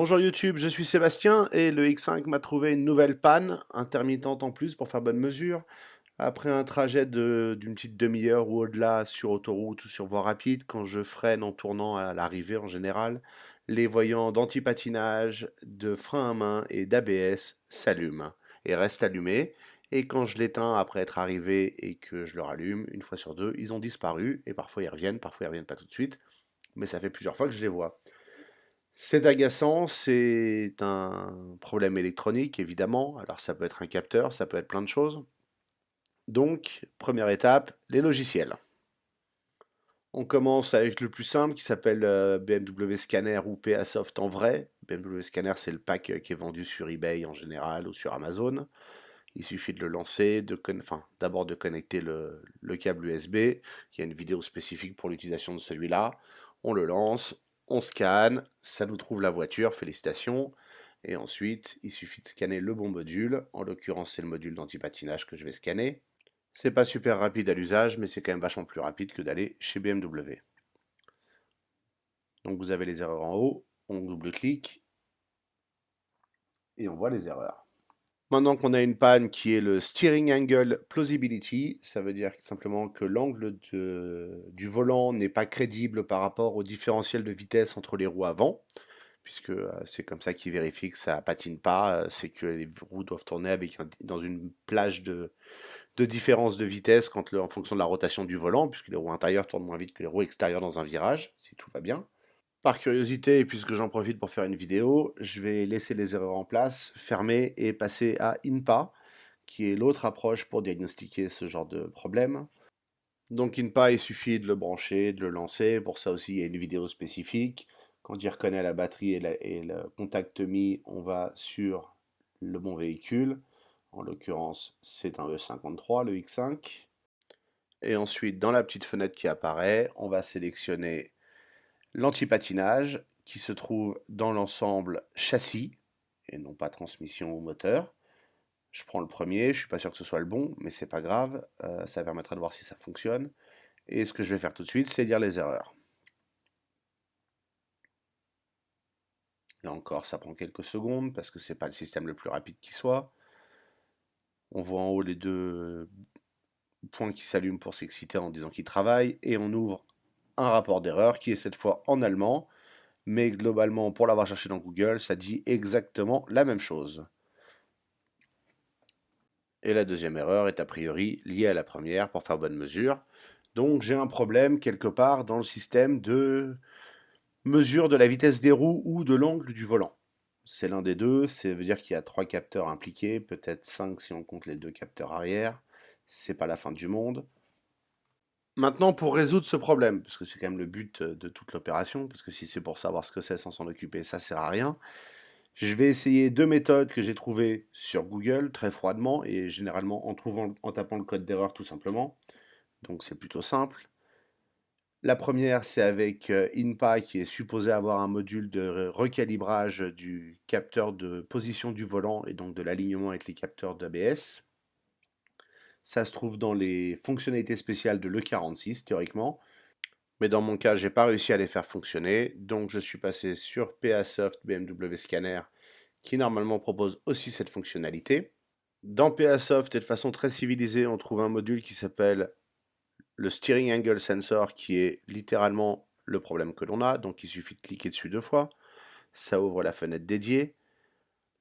Bonjour YouTube, je suis Sébastien et le X5 m'a trouvé une nouvelle panne, intermittente en plus pour faire bonne mesure. Après un trajet d'une petite demi-heure ou au-delà sur autoroute ou sur voie rapide, quand je freine en tournant à l'arrivée en général, les voyants d'anti-patinage, de frein à main et d'ABS s'allument et restent allumés. Et quand je l'éteins après être arrivé et que je le rallume, une fois sur deux, ils ont disparu et parfois ils reviennent pas tout de suite, mais ça fait plusieurs fois que je les vois. C'est agaçant, c'est un problème électronique évidemment, alors ça peut être un capteur, ça peut être plein de choses. Donc, première étape, les logiciels. On commence avec le plus simple qui s'appelle BMW Scanner ou PASoft en vrai. BMW Scanner, c'est le pack qui est vendu sur eBay en général ou sur Amazon. Il suffit de le lancer, enfin, d'abord de connecter le câble USB. Il y a une vidéo spécifique pour l'utilisation de celui-là. On le lance, on scanne, ça nous trouve la voiture, félicitations. Et ensuite, il suffit de scanner le bon module. En l'occurrence, c'est le module d'anti-patinage que je vais scanner. C'est pas super rapide à l'usage, mais c'est quand même vachement plus rapide que d'aller chez BMW. Donc vous avez les erreurs en haut, on double-clique et on voit les erreurs. Maintenant qu'on a une panne qui est le steering angle plausibility, ça veut dire simplement que l'angle du volant n'est pas crédible par rapport au différentiel de vitesse entre les roues avant, puisque c'est comme ça qu'il vérifie que ça patine pas, c'est que les roues doivent tourner dans une plage de différence de vitesse en fonction de la rotation du volant, puisque les roues intérieures tournent moins vite que les roues extérieures dans un virage, si tout va bien. Par curiosité, et puisque j'en profite pour faire une vidéo, je vais laisser les erreurs en place, fermer et passer à INPA, qui est l'autre approche pour diagnostiquer ce genre de problème. Donc INPA, il suffit de le brancher, de le lancer. Pour ça aussi, il y a une vidéo spécifique. Quand il reconnaît la batterie et le contact mis, on va sur le bon véhicule. En l'occurrence, c'est un E53, le X5. Et ensuite, dans la petite fenêtre qui apparaît, on va sélectionner l'anti-patinage qui se trouve dans l'ensemble châssis et non pas transmission ou moteur. Je prends le premier, je suis pas sûr que ce soit le bon, mais c'est pas grave, ça permettra de voir si ça fonctionne. Et ce que je vais faire tout de suite, c'est lire les erreurs. Là encore, ça prend quelques secondes parce que c'est pas le système le plus rapide qui soit. On voit en haut les deux points qui s'allument pour s'exciter en disant qu'ils travaillent et on ouvre un rapport d'erreur qui est cette fois en allemand, mais globalement, pour l'avoir cherché dans Google, ça dit exactement la même chose. Et la deuxième erreur est a priori liée à la première pour faire bonne mesure. Donc j'ai un problème quelque part dans le système de mesure de la vitesse des roues ou de l'angle du volant. C'est l'un des deux, ça veut dire qu'il y a 3 capteurs impliqués, peut-être 5 si on compte les 2 capteurs arrière. C'est pas la fin du monde. Maintenant, pour résoudre ce problème, parce que c'est quand même le but de toute l'opération, parce que si c'est pour savoir ce que c'est sans s'en occuper, ça sert à rien. Je vais essayer deux méthodes que j'ai trouvées sur Google très froidement et généralement en tapant le code d'erreur tout simplement. Donc c'est plutôt simple. La première, c'est avec INPA qui est supposé avoir un module de recalibrage du capteur de position du volant et donc de l'alignement avec les capteurs d'ABS. Ça se trouve dans les fonctionnalités spéciales de l'E46 théoriquement. Mais dans mon cas, j'ai pas réussi à les faire fonctionner. Donc je suis passé sur PASoft BMW Scanner qui normalement propose aussi cette fonctionnalité. Dans PASoft et de façon très civilisée, on trouve un module qui s'appelle le Steering Angle Sensor qui est littéralement le problème que l'on a. Donc il suffit de cliquer dessus 2 fois. Ça ouvre la fenêtre dédiée.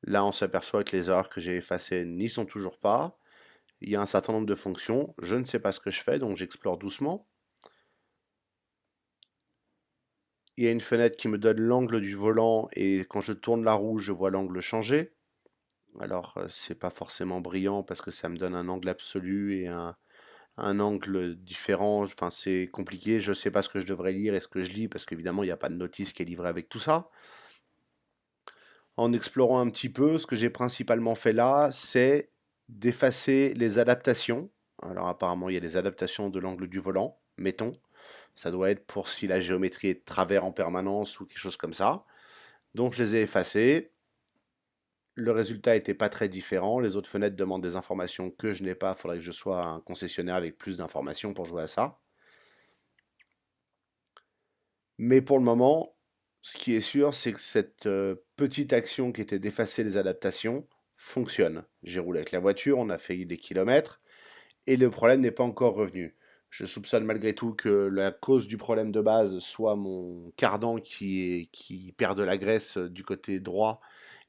Là, on s'aperçoit que les erreurs que j'ai effacées n'y sont toujours pas. Il y a un certain nombre de fonctions. Je ne sais pas ce que je fais, donc j'explore doucement. Il y a une fenêtre qui me donne l'angle du volant et quand je tourne la roue, je vois l'angle changer. Alors, c'est pas forcément brillant parce que ça me donne un angle absolu et un angle différent. Enfin, c'est compliqué. Je sais pas ce que je devrais lire et ce que je lis parce qu'évidemment, il n'y a pas de notice qui est livrée avec tout ça. En explorant un petit peu, ce que j'ai principalement fait là, c'est d'effacer les adaptations. Alors, apparemment, il y a des adaptations de l'angle du volant, mettons. Ça doit être pour si la géométrie est de travers en permanence ou quelque chose comme ça. Donc, je les ai effacées. Le résultat n'était pas très différent. Les autres fenêtres demandent des informations que je n'ai pas. Il faudrait que je sois un concessionnaire avec plus d'informations pour jouer à ça. Mais pour le moment, Ce qui est sûr, c'est que cette petite action qui était d'effacer les adaptations fonctionne. J'ai roulé avec la voiture, on a fait des kilomètres, et le problème n'est pas encore revenu. Je soupçonne malgré tout que la cause du problème de base soit mon cardan qui perd de la graisse du côté droit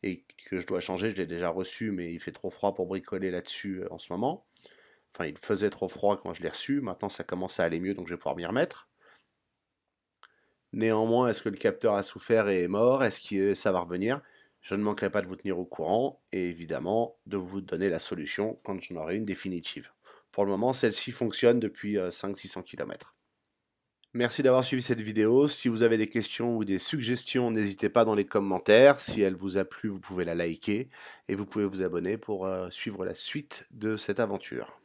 et que je dois changer. Je l'ai déjà reçu, mais il fait trop froid pour bricoler là-dessus en ce moment. Enfin, il faisait trop froid quand je l'ai reçu. Maintenant, ça commence à aller mieux, donc je vais pouvoir m'y remettre. Néanmoins, est-ce que le capteur a souffert et est mort? Est-ce que ça va revenir? Je ne manquerai pas de vous tenir au courant et évidemment de vous donner la solution quand j'en aurai une définitive. Pour le moment, celle-ci fonctionne depuis 500-600 km. Merci d'avoir suivi cette vidéo. Si vous avez des questions ou des suggestions, n'hésitez pas dans les commentaires. Si elle vous a plu, vous pouvez la liker et vous pouvez vous abonner pour suivre la suite de cette aventure.